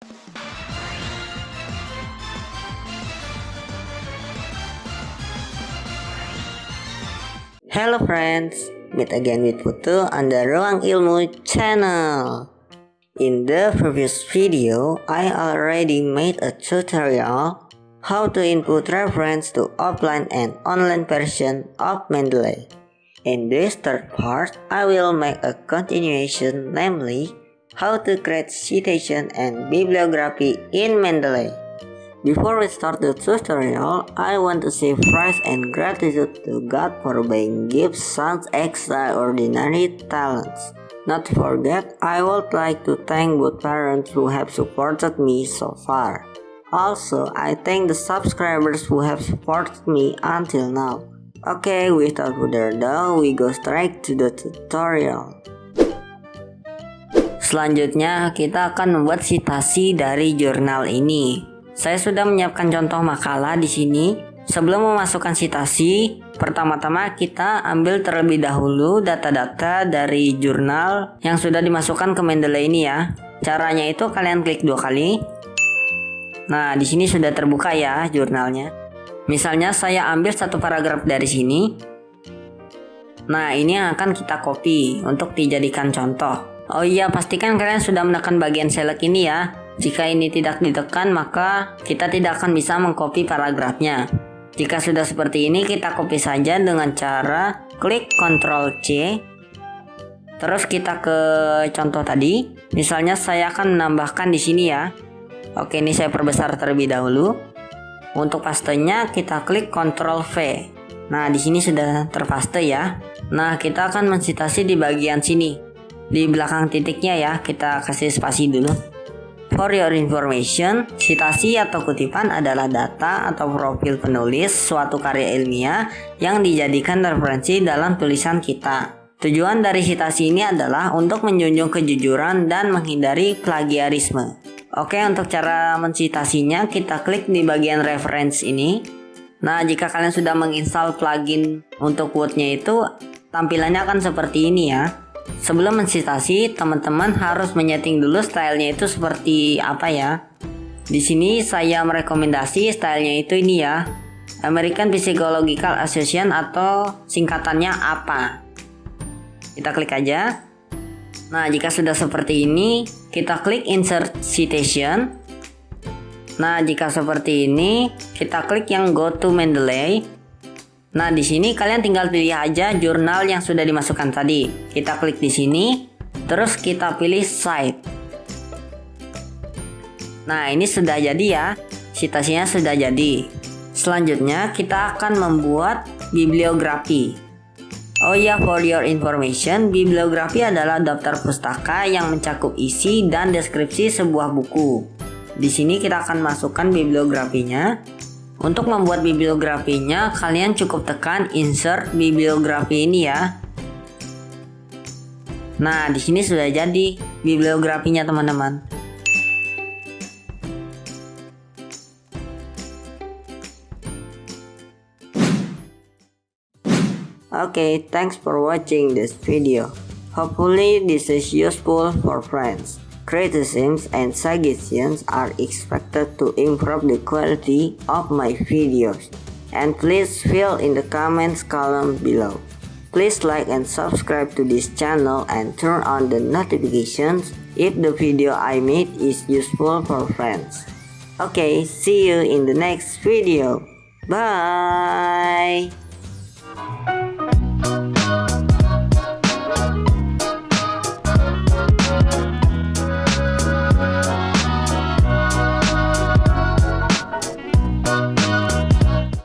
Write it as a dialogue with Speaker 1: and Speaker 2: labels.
Speaker 1: Hello friends, meet again with Putu on the Ruang Ilmu channel. In the previous video, I already made a tutorial how to input reference to offline and online version of Mendeley. In this third part, I will make a continuation, namely how to create citation and bibliography in Mendeley. Before we start the tutorial, I want to say praise and gratitude to God for being gifts such extraordinary talents. Not to forget, I would like to thank both parents who have supported me so far. Also, I thank the subscribers who have supported me until now. Okay, without further ado, we go straight to the tutorial. Selanjutnya, kita akan membuat citasi dari jurnal ini. Saya sudah menyiapkan contoh makalah di sini. Sebelum memasukkan citasi, pertama-tama kita ambil terlebih dahulu data-data dari jurnal yang sudah dimasukkan ke Mendeley ini ya. Caranya itu kalian klik 2 kali. Nah, di sini sudah terbuka ya jurnalnya. Misalnya saya ambil satu paragraf dari sini. Nah, ini yang akan kita copy untuk dijadikan contoh. Oh iya, pastikan kalian sudah menekan bagian select ini ya. Jika ini tidak ditekan, maka kita tidak akan bisa mengcopy paragrafnya. Jika sudah seperti ini, kita copy saja dengan cara klik Ctrl C. Terus kita ke contoh tadi. Misalnya saya akan menambahkan di sini ya. Oke, ini saya perbesar terlebih dahulu. Untuk pastenya kita klik Ctrl V. Nah, di sini sudah terpaste ya. Nah, kita akan mensitasi di bagian sini. Di belakang titiknya ya, kita kasih spasi dulu. For your information, citasi atau kutipan adalah data atau profil penulis suatu karya ilmiah yang dijadikan referensi dalam tulisan kita. Tujuan dari citasi ini adalah untuk menjunjung kejujuran dan menghindari plagiarisme. Oke, untuk cara mencitasinya kita klik di bagian reference ini. Nah, jika kalian sudah menginstal plugin untuk Word-nya itu, tampilannya akan seperti ini ya. Sebelum mencitasi, teman-teman harus menyeting dulu stylenya itu seperti apa ya. Di sini saya merekomendasi stylenya itu ini ya, American Psychological Association atau singkatannya apa. Kita klik aja. Nah, jika sudah seperti ini, kita klik Insert Citation. Nah, jika seperti ini, kita klik yang Go to Mendeley. Nah, di sini kalian tinggal pilih aja jurnal yang sudah dimasukkan tadi. Kita klik di sini, terus kita pilih Cite. Nah, ini sudah jadi ya. Citasinya sudah jadi. Selanjutnya, kita akan membuat bibliografi. Oh ya, for your information, bibliografi adalah daftar pustaka yang mencakup isi dan deskripsi sebuah buku. Di sini kita akan masukkan bibliografinya. Untuk membuat bibliografinya, kalian cukup tekan insert bibliografi ini ya. Nah, di sini sudah jadi bibliografinya teman-teman. Okay, thanks for watching this video. Hopefully this is useful for friends. Criticisms and suggestions are expected to improve the quality of my videos, and please fill in the comments column below. Please like and subscribe to this channel and turn on the notifications if the video I made is useful for friends. Okay, see you in the next video. Bye!